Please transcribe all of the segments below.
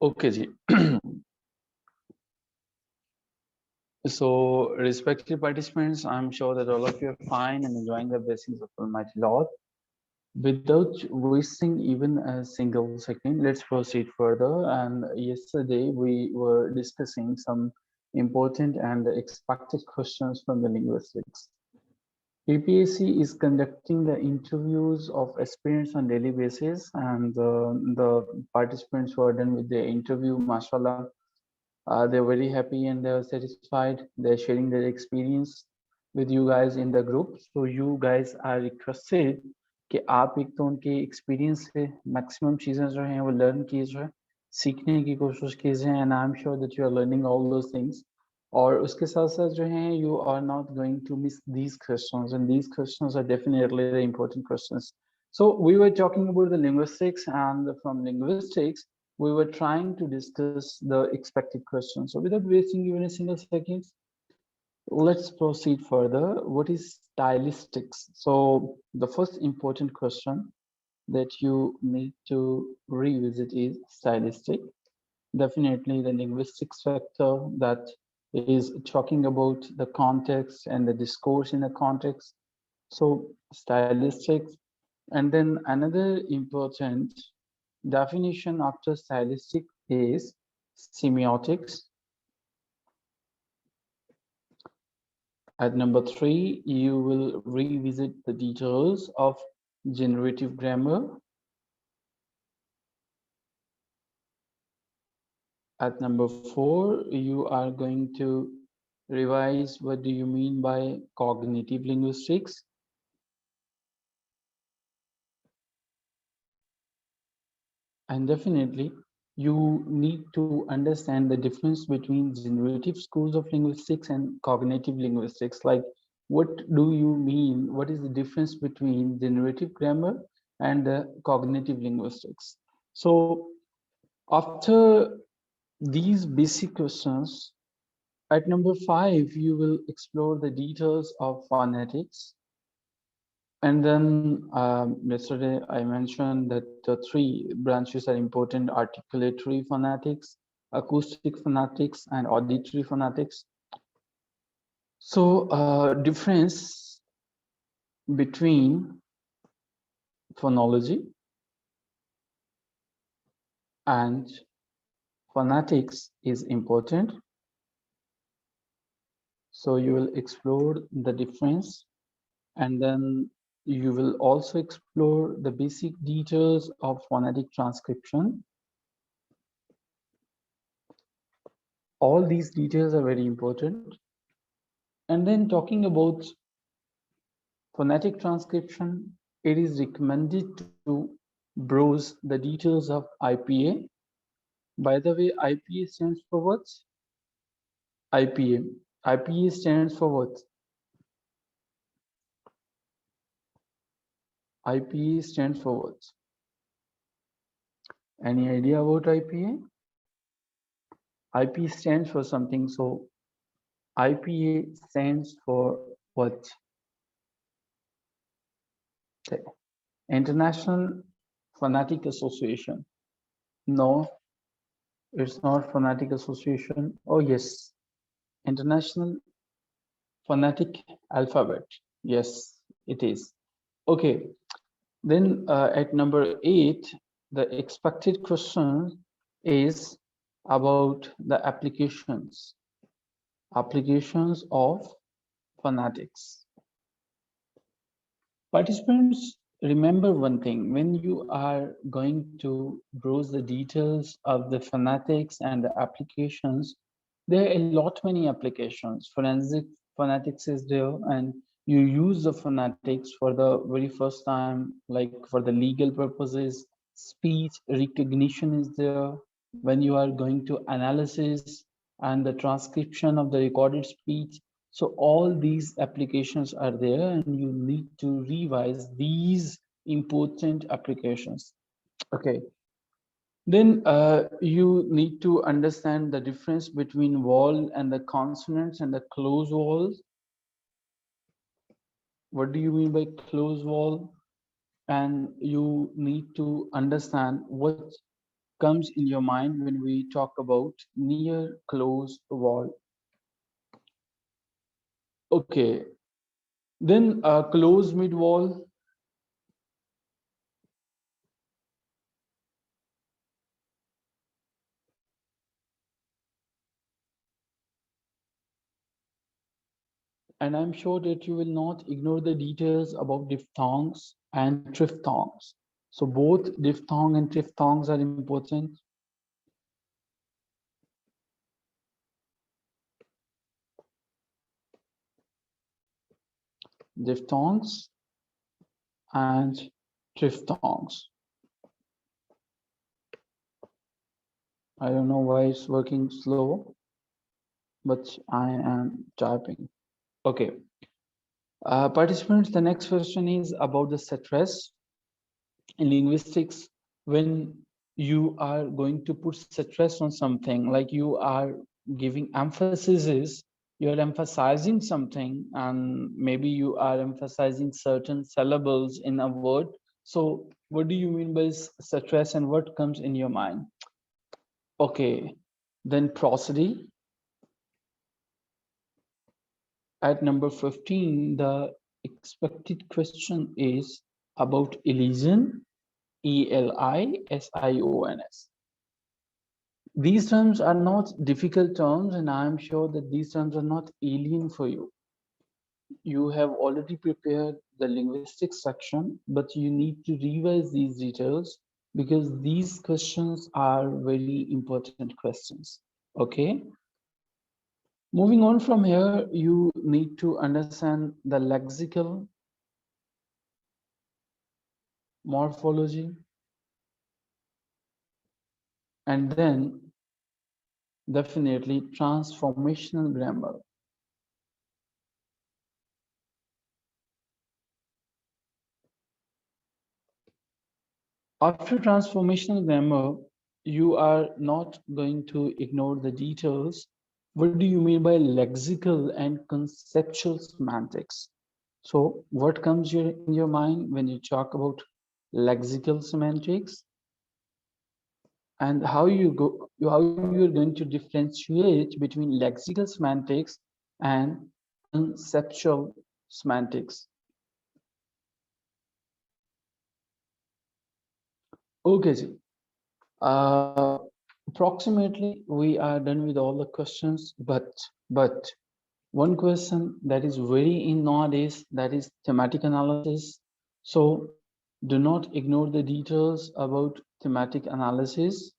Okay, ji. So, respected participants, I'm sure that all of you are fine and enjoying the blessings of Almighty Lord. Without wasting even a single second, let's proceed further. And yesterday we were discussing some important and expected questions from the linguistics. PPSC is conducting the interviews of aspirants on daily basis, and the participants who are done with the interview, mashallah, they're very happy and they're satisfied. They're sharing their experience with you guys in the group. So you guys are requested कि आप एक तो उनके experience से maximum चीज़ें जो हैं वो लर्न कीजिए, सीखने की कोशिश कीजिए, and I'm sure that you are learning all those things. और उसके साथ साथ जो हैं you are not going to miss these questions, and these questions are definitely the important questions. So we were talking about the linguistics, and from linguistics we were trying to discuss the expected questions. So without wasting even a single second, let's proceed further. What is stylistics? So the first important question that you need to revisit is stylistic. Definitely the linguistics factor that is talking about the context and the discourse in a context. So stylistics. And then another important definition after stylistic is semiotics. At number 3, you will revisit the details of generative grammar. At number 4, you are going to revise what do you mean by cognitive linguistics. And definitely, you need to understand the difference between generative schools of linguistics and cognitive linguistics. Like, what do you mean? What is the difference between generative grammar and cognitive linguistics? So after these basic questions, at number 5, you will explore the details of phonetics. And then yesterday I mentioned that the 3 branches are important: articulatory phonetics, acoustic phonetics, and auditory phonetics. So difference between phonology and phonetics is important. So you will explore the difference, and then you will also explore the basic details of phonetic transcription. All these details are very important. And then talking about phonetic transcription, it is recommended to browse the details of IPA. By the way, IPA stands for what? IPA. IPA stands for what? IPA stands for what? Any idea about IPA? IPA stands for something. So IPA stands for what? Okay. International Phonetic Association. No, it's not Phonetic Association. Oh yes, International Phonetic Alphabet. Yes, it is. Okay, then at number 8, the expected question is about the applications of phonetics. Participants, remember one thing: when you are going to browse the details of the phonetics and the applications, there are a lot many applications. Forensic phonetics is there, and you use the phonetics for the very first time, like for the legal purposes. Speech recognition is there when you are going to analysis and the transcription of the recorded speech. So all these applications are there, and you need to revise these important applications. Okay. Then you need to understand the difference between vowel and the consonants and the closed vowels. What do you mean by closed vowel? And you need to understand what comes in your mind when we talk about near closed wall? Okay, then closed mid wall. And I'm sure that you will not ignore the details about diphthongs and triphthongs. So both diphthong and triphthongs are important. Diphthongs and triphthongs. I don't know why it's working slow, but I am typing. Okay. Participants, the next question is about the stress. In linguistics, when you are going to put stress on something, like you are giving emphasis, you're emphasizing something, and maybe you are emphasizing certain syllables in a word. So what do you mean by stress and what comes in your mind? Okay, then prosody. At number 15, the expected question is about elision, ELISIONS. These terms are not difficult terms, and I'm sure that these terms are not alien for you. You have already prepared the linguistics section, but you need to revise these details because these questions are very important questions. Okay. Moving on from here, you need to understand the lexical morphology, and then definitely transformational grammar. After transformational grammar, you are not going to ignore the details. What do you mean by lexical and conceptual semantics? So what comes in your mind when you talk about lexical semantics, and how you're going to differentiate between lexical semantics and conceptual semantics? Okay, ji. Approximately we are done with all the questions, but one question that is very in nowadays, that is thematic analysis. So do not ignore the details about thematic analysis.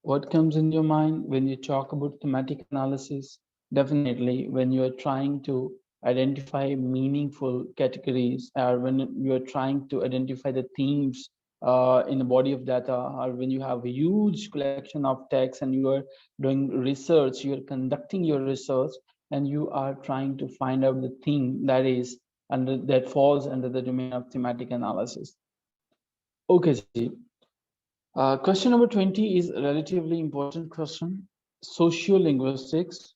What comes in your mind when you talk about thematic analysis? Definitely when you are trying to identify meaningful categories, or when you are trying to identify the themes in a body of data, or when you have a huge collection of text and you are doing research, you are conducting your research, and you are trying to find out the theme that falls under the domain of thematic analysis. Okay, question number 20 is a relatively important question: sociolinguistics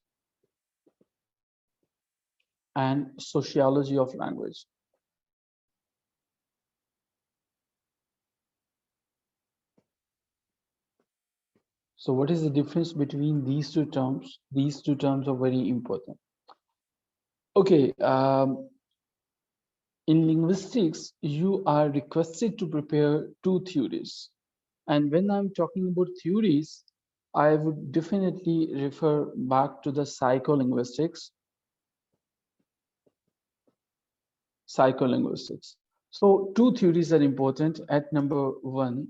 and sociology of language. So what is the difference between these two terms? These two terms are very important. Okay, in linguistics, you are requested to prepare two theories. And when I'm talking about theories, I would definitely refer back to the psycholinguistics. Psycholinguistics. So two theories are important. At number 1,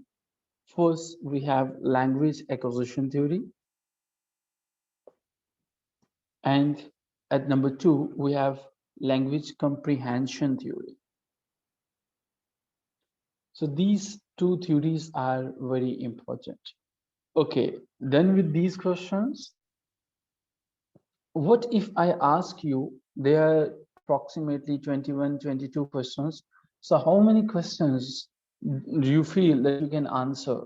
first we have language acquisition theory. And at number 2, we have language comprehension theory. So these two theories are very important. Okay, then with these questions, what if I ask you, there are approximately 21, 22 questions. So how many questions do you feel that you can answer?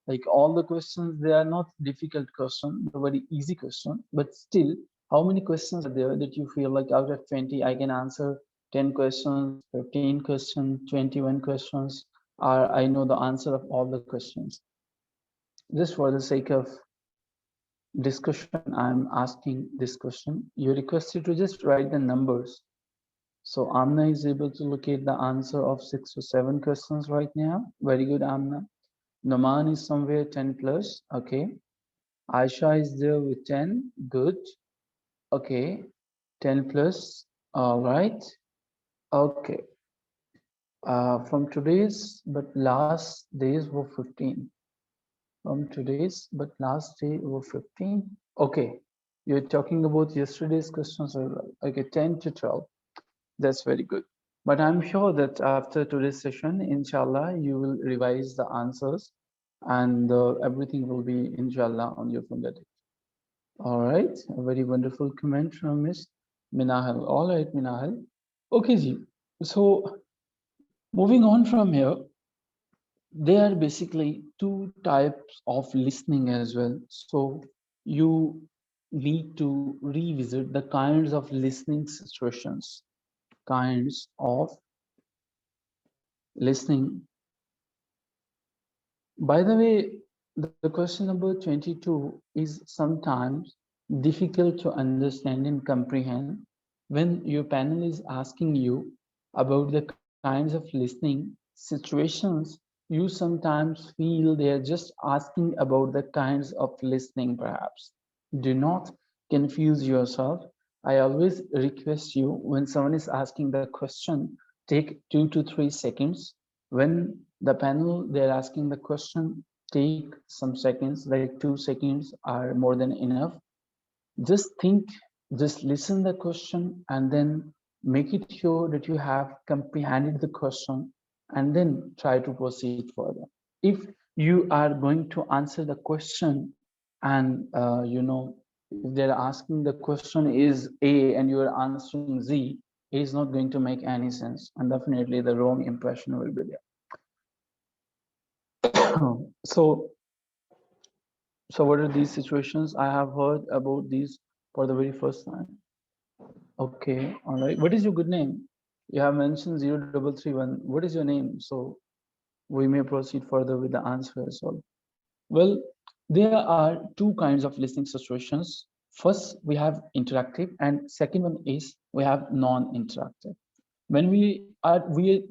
Like all the questions, they are not difficult questions, they're very easy questions, but still, how many questions are there that you feel like out of 20, I can answer 10 questions, 15 questions, 21 questions? I know the answer of all the questions. Just for the sake of discussion, I'm asking this question. You're requested to just write the numbers. So Amna is able to locate the answer of 6 or 7 questions right now. Very good, Amna. Noman is somewhere 10 plus. Okay. Aisha is there with 10. Good. Okay. 10 plus. All right. Okay. From today's, but last days were 15. From today's, but last day were 15. Okay. You're talking about yesterday's questions. Okay, 10 to 12. That's very good. But I'm sure that after today's session, inshallah, you will revise the answers and everything will be, inshallah, on your fingertips. All right. A very wonderful comment from Miss Minahal. All right, Minahal. Okay, Ji. So moving on from here, there are basically two types of listening as well. So you need to revisit the kinds of listening situations, kinds of listening. By the way, the question number 22 is sometimes difficult to understand and comprehend when your panel is asking you about the kinds of listening situations. You sometimes feel they are just asking about the kinds of listening, perhaps. Do not confuse yourself. I always request you, when someone is asking the question, take 2 to 3 seconds. When the panel they're asking the question, take some seconds, like 2 seconds are more than enough. Just think, just listen the question, and then make it sure that you have comprehended the question, and then try to proceed further. If you are going to answer the question and if they're asking the question is A and you are answering Z, it is not going to make any sense, and definitely the wrong impression will be there. So what are these situations? I have heard about these for the very first time. Okay, all right. What is your good name? You have mentioned 0331. What is your name? So we may proceed further with the answer as well. Well, there are two kinds of listening situations. First, we have interactive, and second one is we have non-interactive. When we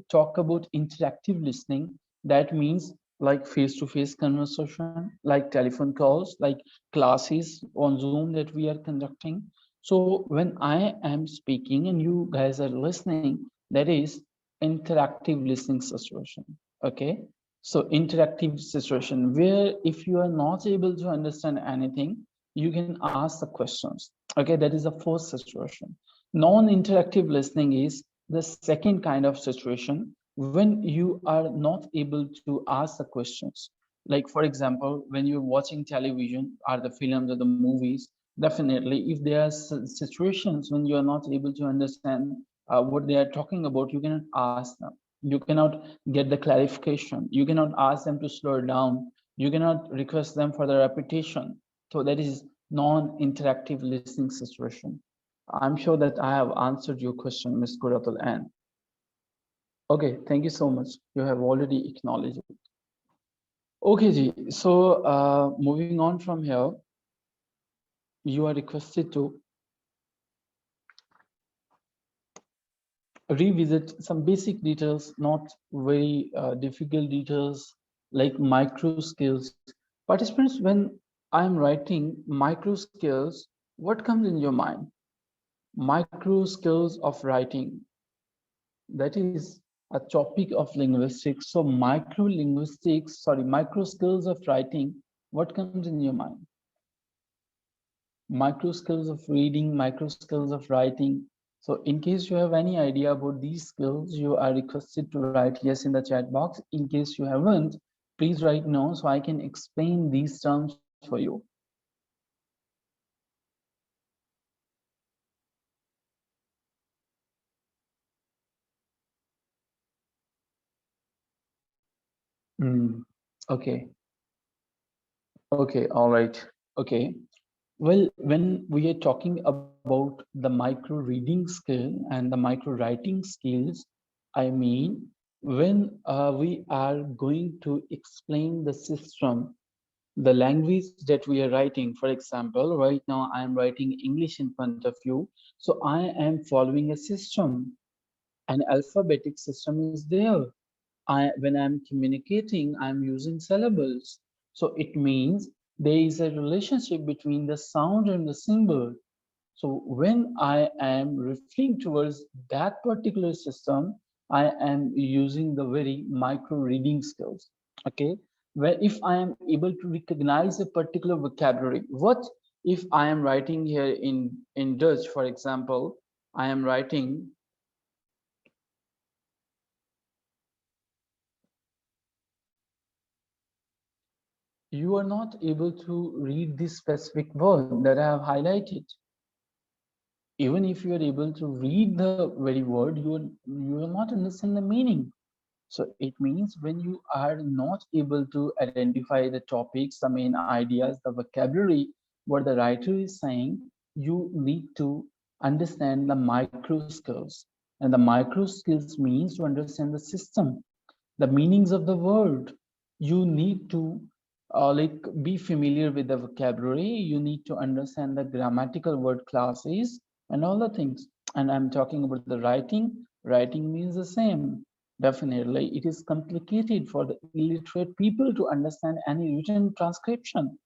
talk about interactive listening, that means like face-to-face conversation, like telephone calls, like classes on Zoom that we are conducting. So when I am speaking and you guys are listening, that is interactive listening situation. Okay, so interactive situation where if you are not able to understand anything, you can ask the questions. Okay, that is the first situation. Non-interactive listening is the second kind of situation when you are not able to ask the questions. Like, for example, when you're watching television or the films or the movies, definitely if there are situations when you are not able to understand what they are talking about, you cannot ask them. You cannot get the clarification. You cannot ask them to slow down. You cannot request them for the repetition. So that is non-interactive listening situation. I'm sure that I have answered your question, Ms. Kuratul Ann. Okay, thank you so much. You have already acknowledged it. Okay, Ji. So moving on from here, you are requested to revisit some basic details, not very difficult details, like micro skills. Participants, when I'm writing micro skills, what comes in your mind? Micro skills of writing. That is a topic of linguistics. So micro skills of writing, what comes in your mind? Micro skills of reading, micro skills of writing. So in case you have any idea about these skills, you are requested to write yes in the chat box. In case you haven't, please write no so I can explain these terms for you. Okay. Okay, all right. Okay. Well, when we are talking about the micro reading skill and the micro writing skills, I mean, when we are going to explain the system, the language that we are writing. For example, right now I am writing English in front of you, so I am following a system. An alphabetic system is there. When I'm communicating, I'm using syllables. So it means there is a relationship between the sound and the symbol. So when I am referring towards that particular system, I am using the very micro reading skills. Okay. Where if I am able to recognize a particular vocabulary, what if I am writing here in Dutch, for example, I am writing, you are not able to read this specific word that I have highlighted. Even if you are able to read the very word, you will not understand the meaning. So it means when you are not able to identify the topics, the main ideas, the vocabulary, what the writer is saying, you need to understand the micro skills. And the micro skills means to understand the system, the meanings of the word. You need to be familiar with the vocabulary. You need to understand the grammatical word classes and all the things. And I'm talking about the writing. Writing means the same. Definitely, it is complicated for the illiterate people to understand any written transcription.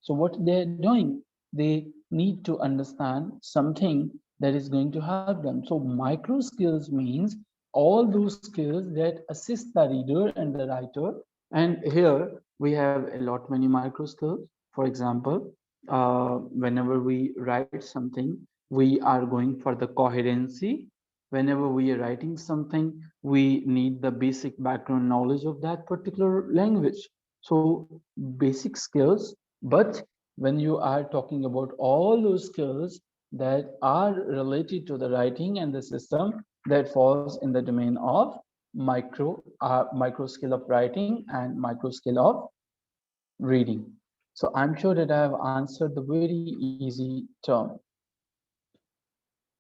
So what they're doing, they need to understand something that is going to help them. So micro skills means all those skills that assist the reader and the writer. And here we have a lot many micro skills. For example, whenever we write something, we are going for the coherency. Whenever we are writing something, we need the basic background knowledge of that particular language. So basic skills, but when you are talking about all those skills that are related to the writing and the system, that falls in the domain of micro skill of writing and micro skill of reading. So I'm sure that I have answered the very easy term.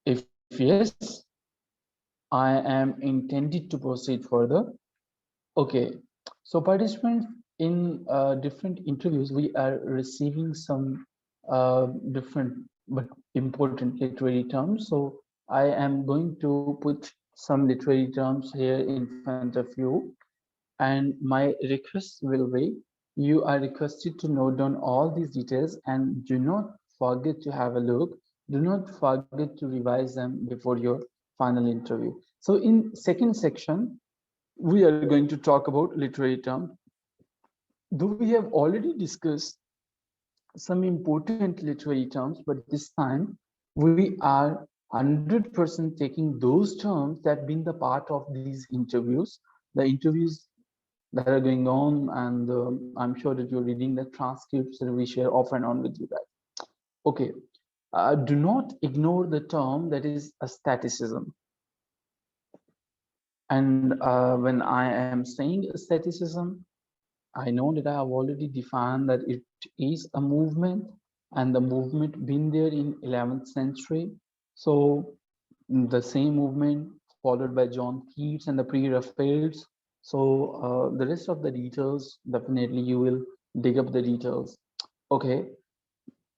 If yes, I am intended to proceed further. Okay, so participants, in different interviews, we are receiving some different but important literary terms. So I am going to put some literary terms here in front of you. And my request will be, you are requested to note down all these details and do not forget to have a look. Do not forget to revise them before your final interview. So in second section, we are going to talk about literary terms. Though we have already discussed some important literary terms, but this time we are 100% taking those terms that been the part of these interviews, the interviews that are going on, and I'm sure that you're reading the transcripts that we share off and on with you guys. Okay, do not ignore the term that is aestheticism. And when I am saying aestheticism, I know that I have already defined that it is a movement, and the movement been there in 11th century. So the same movement followed by John Keats and the pre-Raphaelites. So the rest of the details, definitely you will dig up the details. Okay,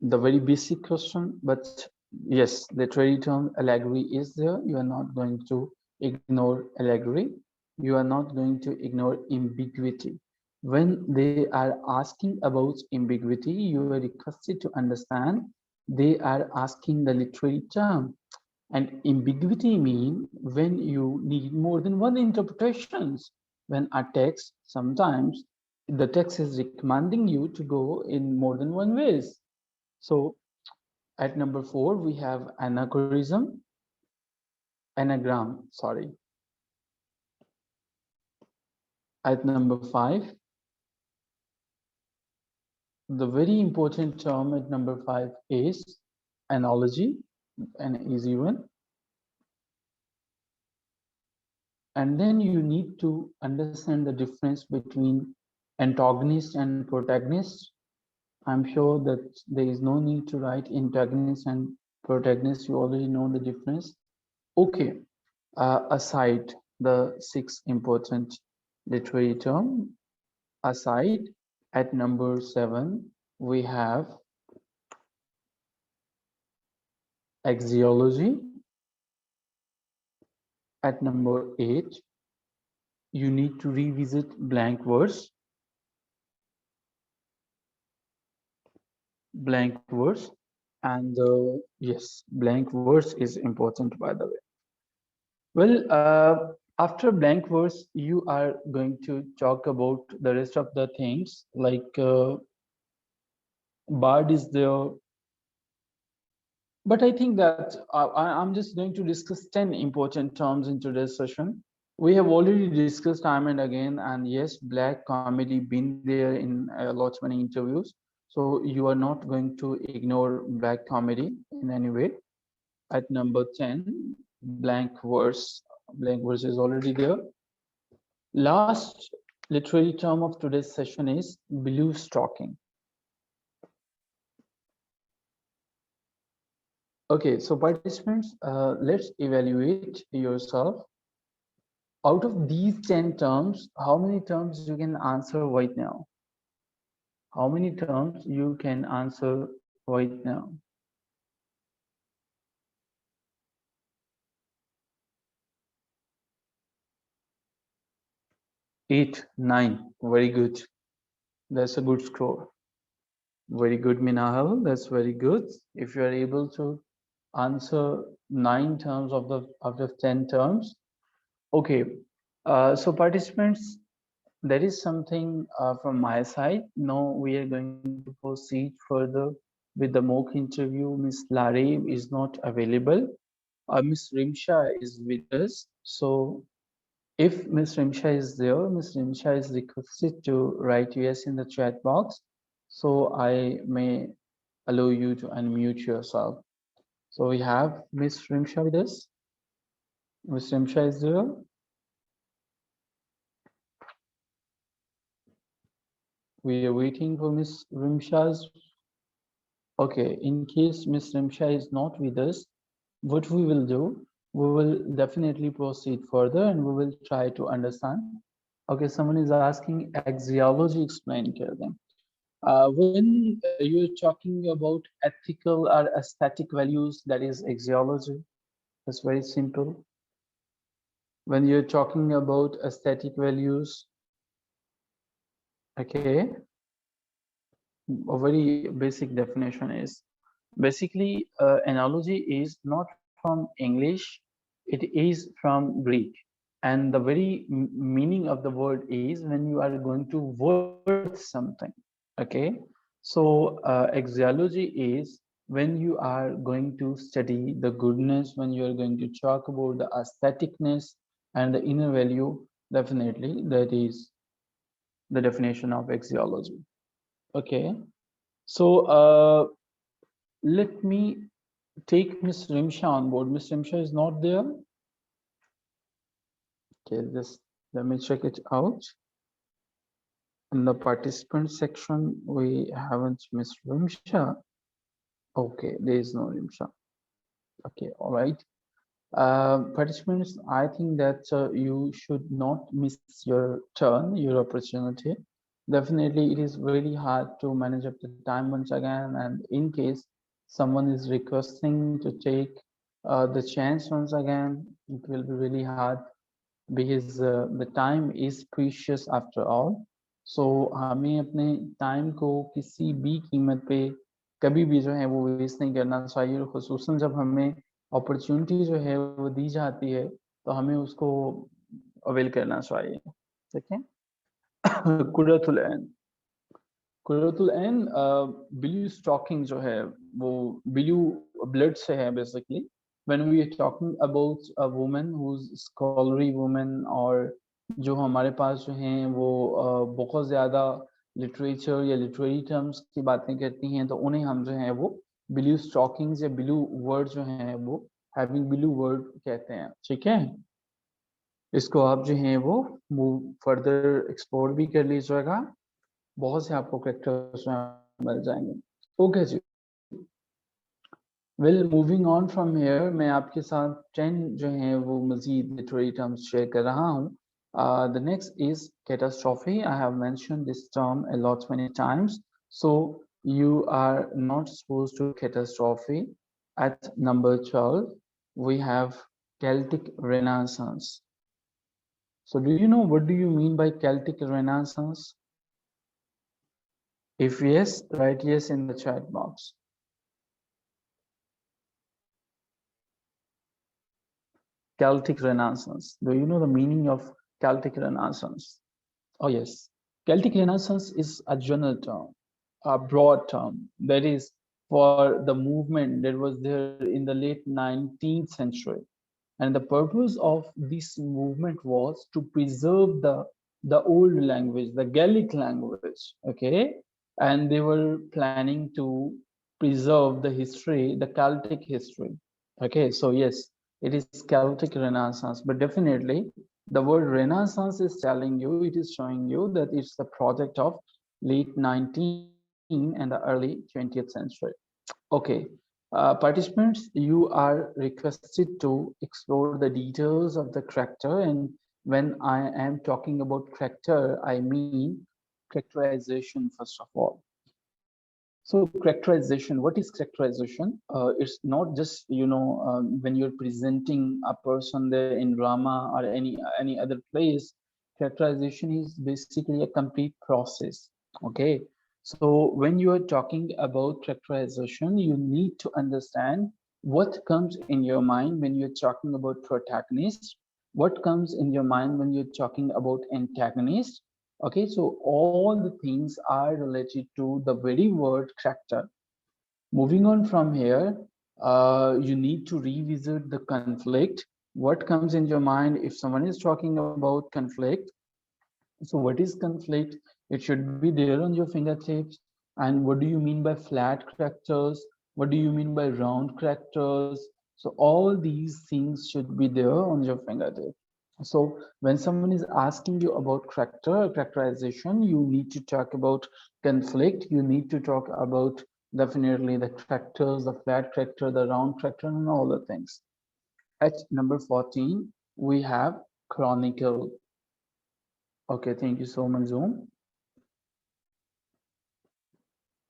the very basic question, but yes, the literary term allegory is there. You are not going to ignore allegory. You are not going to ignore ambiguity. When they are asking about ambiguity, you are requested to understand they are asking the literary term. And ambiguity mean when you need more than one interpretations. When a text, sometimes the text is recommending you to go in more than one ways. So at number 4, we have anagram, sorry. At number 5, the very important term at number 5 is analogy, an easy one. And then you need to understand the difference between antagonist and protagonist. I'm sure that there is no need to write antagonist and protagonist. You already know the difference. Okay, aside. the 6 important literary term aside, at number 7 we have axiology. At number 8, you need to revisit blank verse. And yes, blank verse is important, by the way. Well, after blank verse, you are going to talk about the rest of the things like bard is there. But I think that I'm just going to discuss 10 important terms in today's session. We have already discussed time and again, and yes, black comedy been there in lots many interviews. So you are not going to ignore black comedy in any way. At number 10, blank verse. Blank verse is already there. Last literary term of today's session is blue stocking. Okay, so participants, let's evaluate yourself. Out of these 10 terms, how many terms you can answer right now? How many terms you can answer right now? 8, 9, very good. That's a good score. Very good, Minahal, that's very good. If you are able to answer 9 terms of the out of 10 terms. Okay, so participants, that is something from my side. Now we are going to proceed further with the mock interview. Miss Larry is not available. Miss Rimsha is with us. So if Miss Rimsha is there, Miss Rimsha is requested to write yes in the chat box, so I may allow you to unmute yourself. So we have Miss Rimsha with us. Miss Rimsha is there. We are waiting for Miss Rimsha's. Okay, in case Miss Rimsha is not with us, what we will do, we will definitely proceed further and we will try to understand. Okay, someone is asking axiology, explain to them. When you're talking about ethical or aesthetic values, that is axiology. That's very simple. When you're talking about aesthetic values, okay, a very basic definition is basically analogy is not from English, it is from Greek, and the very meaning of the word is when you are going to worth something. Okay, so axiology is when you are going to study the goodness, when you are going to talk about the aestheticness and the inner value. Definitely that is the definition of axiology. Okay, so let me take Miss Rimsha on board. Miss Rimsha is not there. Okay, just let me check it out. In the participant section, we haven't Miss Rimsha. Okay, there is no Rimsha. Okay, all right. Participants, I think that you should not miss your turn, your opportunity. Definitely, it is really hard to manage up the time once again, and in case someone is requesting to take the chance once again, it will be really hard because the time is precious after all. So हमें अपने time को किसी भी कीमत पे कभी भी जो है वो वेस्ट नहीं करना चाहिए, और खुसूसन जब हमें अपॉर्चुनिटी जो है वो दी जाती है तो हमें उसको अवेल करना चाहिए. ठीक है. कुर्रतुल ऐन, कुर्रतुल ऐन ब्लू स्टॉकिंग जो है वो ब्लू ब्लड से है basically. when we are talking about a woman who's scholarly woman, और जो हमारे पास जो हैं वो बहुत ज़्यादा लिटरेचर या लिटरेरी टर्म्स की बातें करती हैं, तो उन्हें हम जो है वो ब्लू स्टॉकिंग्स या ब्लू वर्ड जो हैं वो हैविंग ब्लू वर्ड कहते हैं. ठीक है, इसको आप जो हैं वो फर्दर एक्सप्लोर भी कर लीजिएगा, बहुत से आपको कैरेक्टर्स मिल जाएंगे. Okay ji, Well, moving on from here, मैं आपके साथ 10 जो हैं वो मजीद literary terms share कर रहा हूँ. The next is catastrophe. I have mentioned this term a lot many times. So you are not supposed to catastrophe. At number 12, we have Celtic Renaissance. So do you know what do you mean by Celtic Renaissance? If yes, write yes in the chat box. Celtic Renaissance. Do you know the meaning of Celtic Renaissance? Oh, yes. Celtic Renaissance is a general term, a broad term, that is for the movement that was there in the late 19th century. And the purpose of this movement was to preserve the old language, the Gaelic language, okay? And they were planning to preserve the history, the Celtic history. Okay, so yes, it is Celtic Renaissance, but definitely the word Renaissance is telling you, it is showing you that it's the project of late 19 and the early 20th century. Okay, participants, you are requested to explore the details of the character. And when I am talking about character, I mean characterization, first of all. So characterization, what is characterization? It's not just, when you're presenting a person there in drama or any other place. Characterization is basically a complete process. Okay. So when you are talking about characterization, you need to understand what comes in your mind when you're talking about protagonist, what comes in your mind when you're talking about antagonist. Okay, so all the things are related to the very word character. Moving on from here, you need to revisit the conflict. What comes in your mind if someone is talking about conflict? So what is conflict? It should be there on your fingertips. And what do you mean by flat characters? What do you mean by round characters? So all these things should be there on your fingertips. So when someone is asking you about characterization, you need to talk about conflict. You need to talk about definitely the characters, the flat character, the round character, and all the things. At number 14, we have chronicle. Okay, thank you so much, Zoom.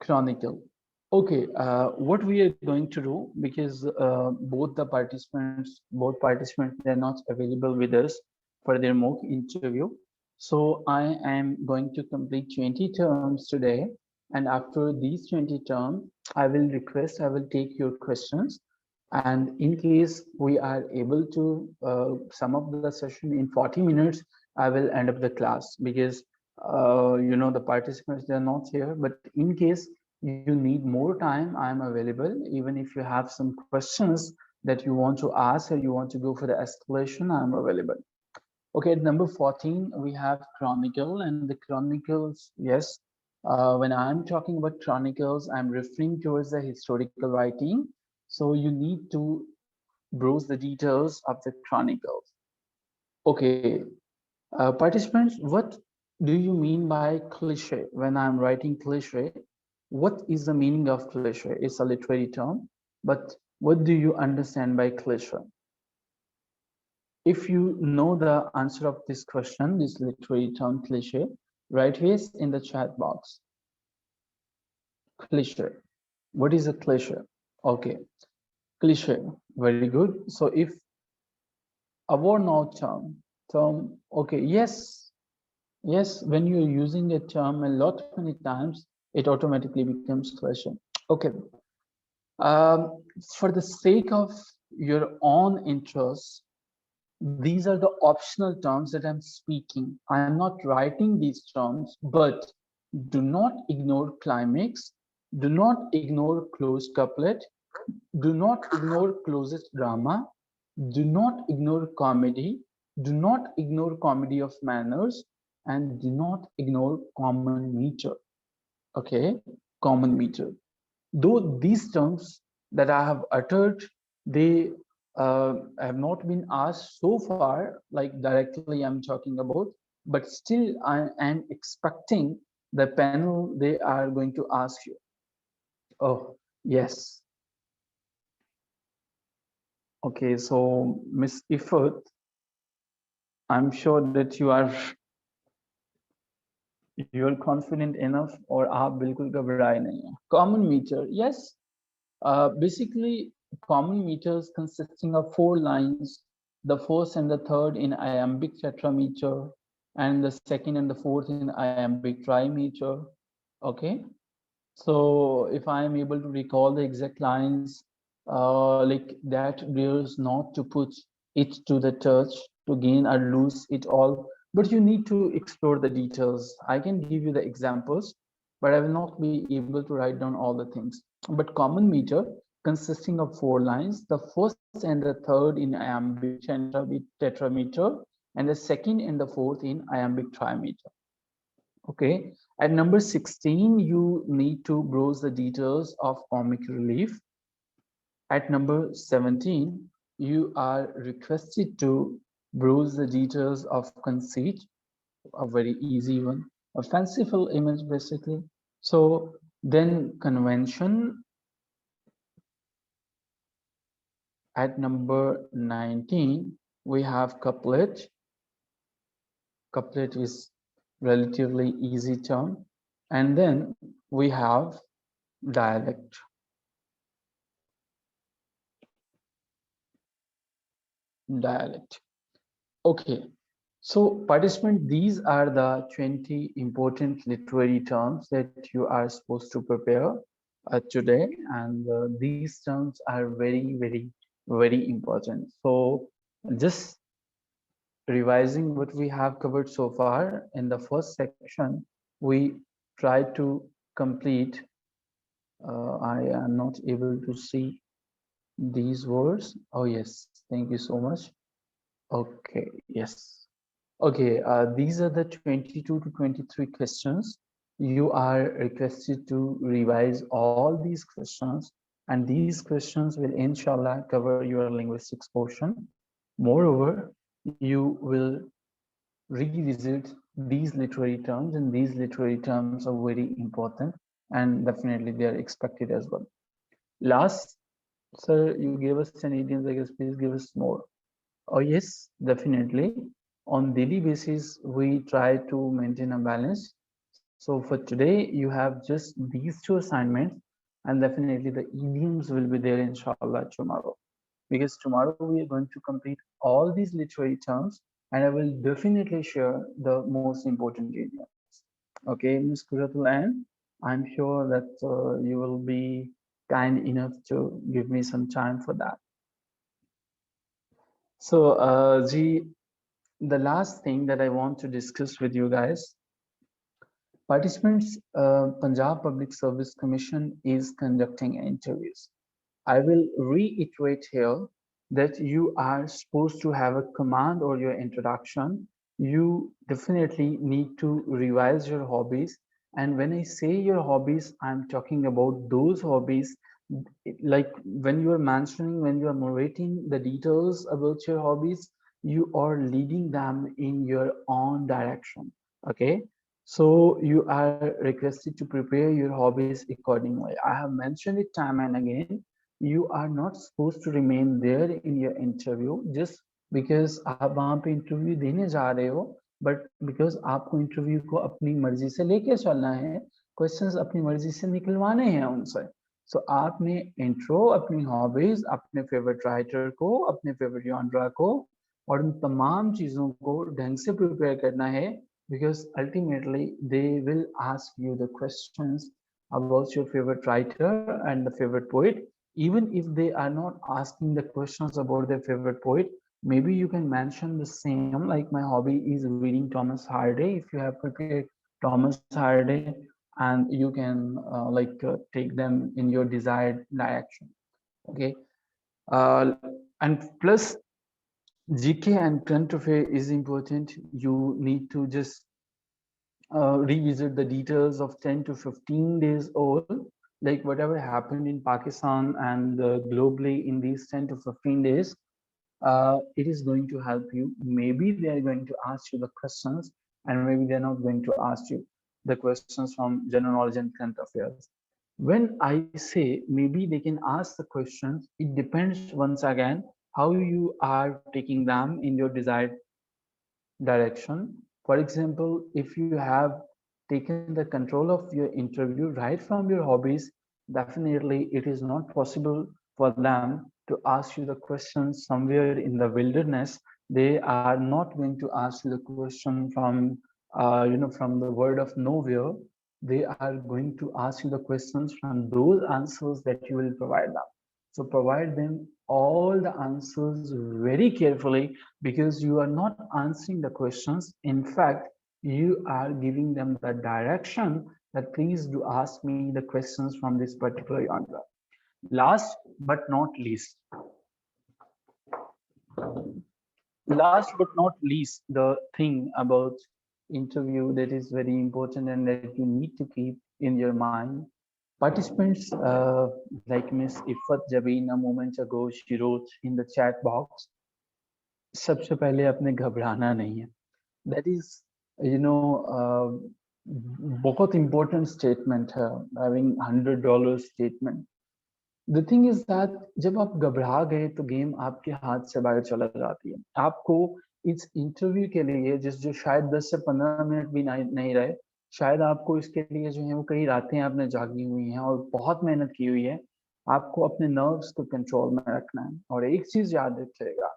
Chronicle. Okay, what we are going to do, because both participants, they're not available with us for their mock interview. So I am going to complete 20 terms today. And after these 20 terms, I will take your questions. And in case we are able to sum up the session in 40 minutes, I will end up the class, because the participants, they're not here. But in case you need more time, I'm available. Even if you have some questions that you want to ask or you want to go for the escalation, I'm available. Okay, at number 14, we have chronicle. And the chronicles, yes, when I'm talking about chronicles, I'm referring towards the historical writing. So you need to browse the details of the chronicles. Okay, participants, what do you mean by cliche? When I'm writing cliche, what is the meaning of cliche? It's a literary term, but what do you understand by cliche? If you know the answer of this question, this literary term cliche, write yes in the chat box. Cliche. What is a cliche? Okay, cliche. Very good. So if a word now term, okay, yes, when you're using a term a lot many times, it automatically becomes cliche. Okay. For the sake of your own interests, these are the optional terms that I'm speaking. I am not writing these terms, but do not ignore climax, do not ignore closed couplet, do not ignore closest drama, do not ignore comedy, do not ignore comedy of manners, and do not ignore common meter. Okay, common meter. Though these terms that I have uttered, they have not been asked so far, like directly I'm talking about, but still I am expecting the panel, they are going to ask you. Oh, yes. Okay, so Miss Ifat, I'm sure that you're confident enough, और आप बिल्कुल घबराए नहीं हैं. Common meter, yes. Basically, common meters consisting of 4 lines, the first and the third in iambic tetrameter, and the second and the fourth in iambic trimeter. Okay. So if I am able to recall the exact lines, like that dares not to put it to the touch, to gain or lose it all. But you need to explore the details. I can give you the examples, but I will not be able to write down all the things. But common meter consisting of 4 lines, the first and the third in iambic tetrameter, and the second and the fourth in iambic trimeter. Okay, at number 16, you need to browse the details of comic relief. At number 17, you are requested to browse the details of conceit, a very easy one, a fanciful image basically. So then convention. At number 19, we have couplet. Couplet is relatively easy term. And then we have dialect. Dialect. Okay, so participant, these are the 20 important literary terms that you are supposed to prepare today, and these terms are very, very, very important. So just revising what we have covered so far in the first section, we tried to complete. I am not able to see these words. Oh yes, thank you so much. Okay, yes. Okay, these are the 22 to 23 questions. You are requested to revise all these questions, and these questions will inshallah cover your linguistics portion. Moreover, you will revisit these literary terms, and these literary terms are very important, and definitely they are expected as well. Last, sir, you gave us 10 idioms, I guess, please give us more. Oh yes, definitely. On daily basis, we try to maintain a balance. So for today, you have just these 2 assignments, and definitely the idioms will be there inshallah tomorrow. Because tomorrow we are going to complete all these literary terms, and I will definitely share the most important idioms. Okay, Ms. Kuratul Ann, I'm sure that you will be kind enough to give me some time for that. So, G, the last thing that I want to discuss with you guys, participants, Punjab Public Service Commission is conducting interviews. I will reiterate here that you are supposed to have a command or your introduction. You definitely need to revise your hobbies. And when I say your hobbies, I'm talking about those hobbies, like when you are mentioning, when you are narrating the details about your hobbies, you are leading them in your own direction. Okay. So you are requested to prepare your hobbies accordingly. I have mentioned it time and again. You are not supposed to remain there in your interview just because आप वहाँ पे interview देने जा रहे हो, but because आपको interview को अपनी मर्जी से लेके चलना है, क्वेश्चंस अपनी मर्जी से निकलवाने हैं उनसे. So आपने इंट्रो, अपनी हॉबीज, अपने फेवरेट राइटर को, अपने फेवरेट जॉनरा को और उन तमाम चीजों को ढंग से प्रिपेयर करना है, because ultimately they will ask you the questions about your favorite writer and the favorite poet. Even if they are not asking the questions about their favorite poet, maybe you can mention the same, like my hobby is reading Thomas Hardy. If you have prepared Thomas Hardy, and you can take them in your desired direction. Okay. uh, and plus GK and current affair is important. You need to just revisit the details of 10 to 15 days old, like whatever happened in Pakistan and globally in these 10 to 15 days. It is going to help you. Maybe they are going to ask you the questions, and maybe they're not going to ask you the questions from general knowledge and current affairs. When I say maybe they can ask the questions, it depends once again how you are taking them in your desired direction. For example, if you have taken the control of your interview right from your hobbies, definitely it is not possible for them to ask you the questions somewhere in the wilderness. They are not going to ask you the question from from the word of nowhere. They are going to ask you the questions from those answers that you will provide them. So provide them all the answers very carefully, because you are not answering the questions. In fact, you are giving them the direction that please do ask me the questions from this particular genre. Last but not least, last but not least, the thing about interview that is very important and that you need to keep in your mind. Participants like Miss Ifat Jabin a moment ago, she wrote in the chat box, सबसे पहले अपने घबराना नहीं है. That is, you know, बहुत important statement है, having $100 statement. The thing is that जब आप घबरा गए तो गेम आपके हाथ से बाहर चला जाती है. आपको इस इंटरव्यू के लिए जो शायद 10 से 15 मिनट भी नहीं रहे, शायद आपको इसके लिए जो है वो कई रातें आपने जागी हुई हैं और बहुत मेहनत की हुई है. आपको अपने नर्व्स को कंट्रोल में रखना है. और एक चीज याद रखिएगा,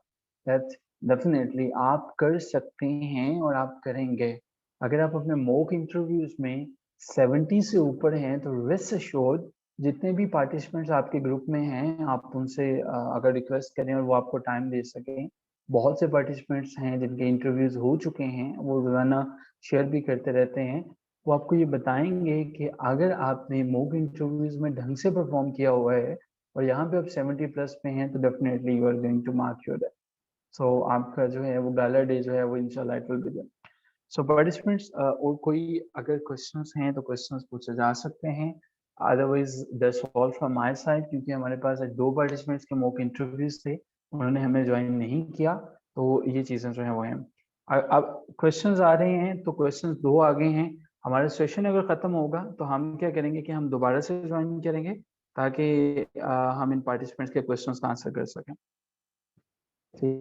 दैट डेफिनेटली आप कर सकते हैं और आप करेंगे. अगर आप अपने मॉक इंटरव्यूज में 70 से ऊपर हैं तो रेस्ट एश्योर्ड, जितने भी पार्टिसिपेंट्स आपके ग्रुप में हैं, आप उनसे अगर रिक्वेस्ट करें और वो आपको टाइम दे सकें. बहुत से पार्टिसिपेंट्स हैं जिनके इंटरव्यूज हो चुके हैं, वो रोजाना शेयर भी करते रहते हैं. वो आपको ये बताएंगे कि अगर आपने मॉक इंटरव्यूज में ढंग से परफॉर्म किया हुआ है और यहाँ पे आप 70 प्लस पे हैं, तो definitely you are going to mark your that. So आपका जो है वो गाला डे जो है वो इंशाल्लाह it will begin. So participants, और कोई अगर क्वेश्चंस हैं तो क्वेश्चंस पूछे जा सकते हैं. Otherwise that's all from my side, क्योंकि हमारे पास 2 पार्टिसिपेंट्स के मॉक इंटरव्यूज थे, उन्होंने हमें ज्वाइन नहीं किया, तो ये चीज़ें जो है वो हैं. अब क्वेश्चंस आ रहे हैं, तो क्वेश्चंस 2 आ गए हैं. हमारा सेशन अगर ख़त्म होगा तो हम क्या करेंगे कि हम दोबारा से ज्वाइन करेंगे, ताकि हम इन पार्टिसिपेंट्स के क्वेश्चंस का आंसर कर सकें. ठीक